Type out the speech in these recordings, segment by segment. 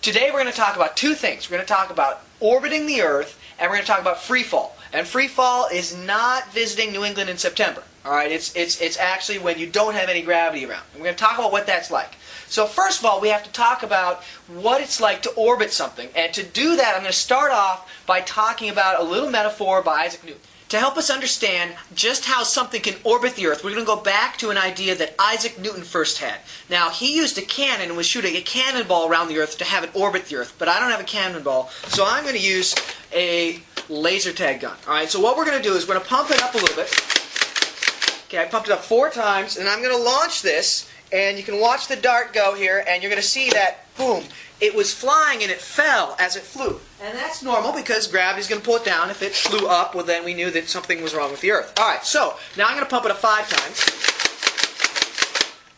Today we're going to talk about two things. We're going to talk about orbiting the Earth, and we're going to talk about free fall. And free fall is not visiting New England in September. All right, it's actually when you don't have any gravity around. And we're going to talk about what that's like. So first of all, we have to talk about what it's like to orbit something. And to do that, I'm going to start off by talking about a little metaphor by Isaac Newton. To help us understand just how something can orbit the Earth, we're going to go back to an idea that Isaac Newton first had. Now, he used a cannon and was shooting a cannonball around the Earth to have it orbit the Earth. But I don't have a cannonball, so I'm going to use a laser tag gun. All right, so what we're going to do is we're going to pump it up a little bit. Okay, I pumped it up 4 times, and I'm going to launch this, and you can watch the dart go here, and you're going to see that, boom, it was flying and it fell as it flew. And that's normal because gravity's going to pull it down. If it flew up, well then we knew that something was wrong with the Earth. Alright, so now I'm going to pump it up 5 times.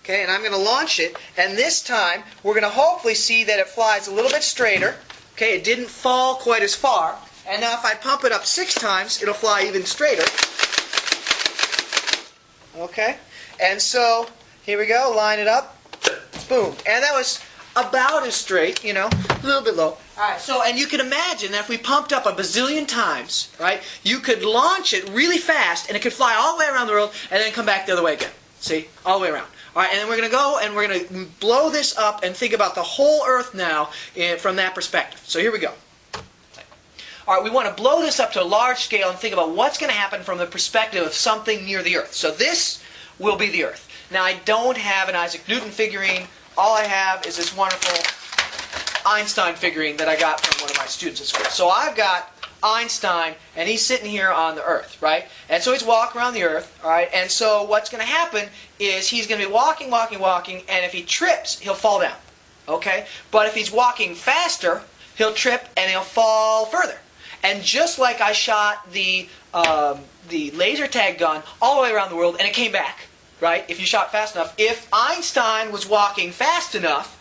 Okay, and I'm going to launch it, and this time we're going to hopefully see that it flies a little bit straighter. Okay, it didn't fall quite as far. And now if I pump it up 6 times, it'll fly even straighter. Okay, and so here we go, line it up, boom. And that was about as straight, you know, a little bit low. Alright, so, and you can imagine that if we pumped up a bazillion times, right, you could launch it really fast and it could fly all the way around the world and then come back the other way again. See? All the way around. Alright, and then we're going to go and we're going to blow this up and think about the whole Earth now from that perspective. So here we go. Alright, we want to blow this up to a large scale and think about what's going to happen from the perspective of something near the Earth. So this will be the Earth. Now, I don't have an Isaac Newton figurine. All I have is this wonderful Einstein figurine that I got from one of my students at school. So I've got Einstein, and he's sitting here on the Earth, right? And so he's walking around the Earth, all right? And so what's going to happen is he's going to be walking, and if he trips, he'll fall down, okay? But if he's walking faster, he'll trip and he'll fall further. And just like I shot the laser tag gun all the way around the world, and it came back, right? If you shot fast enough. If Einstein was walking fast enough,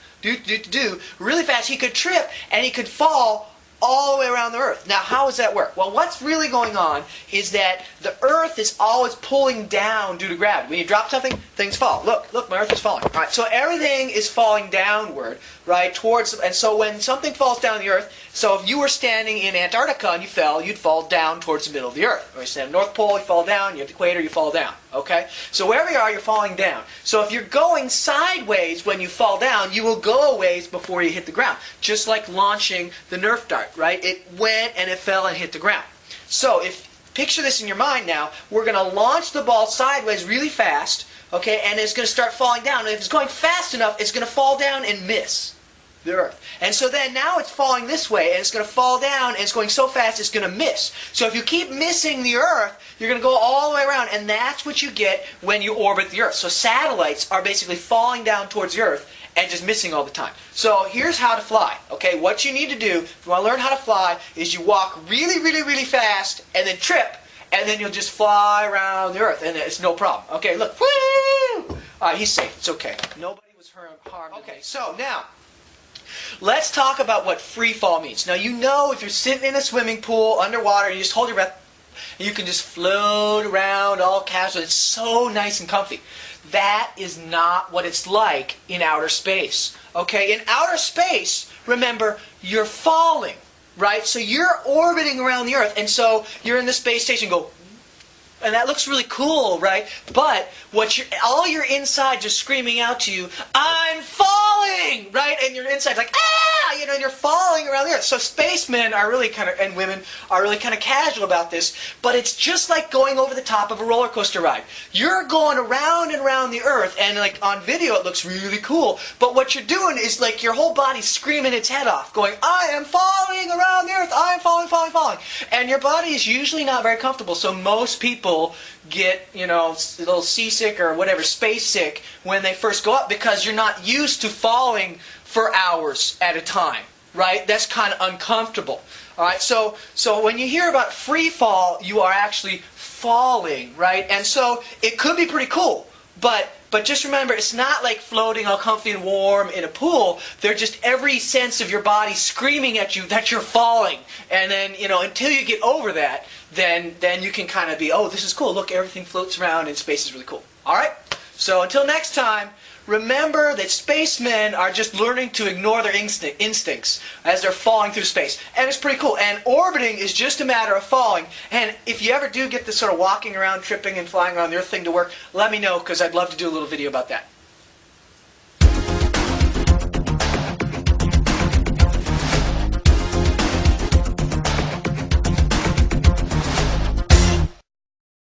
really fast, he could trip and he could fall all the way around the Earth. Now, how does that work? Well, what's really going on is that the Earth is always pulling down due to gravity. When you drop something, things fall. Look, my Earth is falling. All right, so everything is falling downward, right, towards, and so when something falls down the Earth, so if you were standing in Antarctica and you fell, you'd fall down towards the middle of the Earth. Or you stand at the North Pole, you fall down. You're at the equator, you fall down. Okay? So wherever you are, you're falling down. So if you're going sideways when you fall down, you will go a ways before you hit the ground. Just like launching the Nerf dart, right? It went and it fell and hit the ground. So picture this in your mind now. We're going to launch the ball sideways really fast, okay, and it's going to start falling down. And if it's going fast enough, it's going to fall down and miss the Earth. And so then now it's falling this way, and it's going to fall down, and it's going so fast it's going to miss. So if you keep missing the Earth, you're going to go all the way around, and that's what you get when you orbit the Earth. So satellites are basically falling down towards the Earth and just missing all the time. So here's how to fly. Okay, what you need to do if you want to learn how to fly is you walk really, really, really fast, and then trip, and then you'll just fly around the Earth, and it's no problem. Okay, look. Woo! He's safe. It's okay. Nobody was harmed. Okay, so now let's talk about what free fall means. Now, you know if you're sitting in a swimming pool underwater and you just hold your breath, you can just float around all casual. It's so nice and comfy. That is not what it's like in outer space. Okay, in outer space, remember, you're falling, right? So you're orbiting around the Earth, and so you're in the space station, go, and that looks really cool, right? But all your inside just screaming out to you, I'm falling, right? And your inside's like, ah, you know, and you're falling around the Earth. So spacemen are really and women are really kind of casual about this, but it's just like going over the top of a roller coaster ride. You're going around and around the Earth, and like on video it looks really cool, but what you're doing is like your whole body's screaming its head off, going, I am falling around the Earth, I am falling, falling, falling. And your body is usually not very comfortable, so most people get, you know, a little seasick or whatever, space sick when they first go up because you're not used to falling for hours at a time, right? That's kind of uncomfortable. All right, so when you hear about free fall, you are actually falling, right? And so it could be pretty cool, but just remember, it's not like floating all comfy and warm in a pool. They're just every sense of your body screaming at you that you're falling. And then, you know, until you get over that, then you can kind of be, oh, this is cool. Look, everything floats around and space is really cool. All right? So until next time, remember that spacemen are just learning to ignore their instincts as they're falling through space. And it's pretty cool. And orbiting is just a matter of falling. And if you ever do get this sort of walking around, tripping, and flying around the Earth thing to work, let me know, because I'd love to do a little video about that.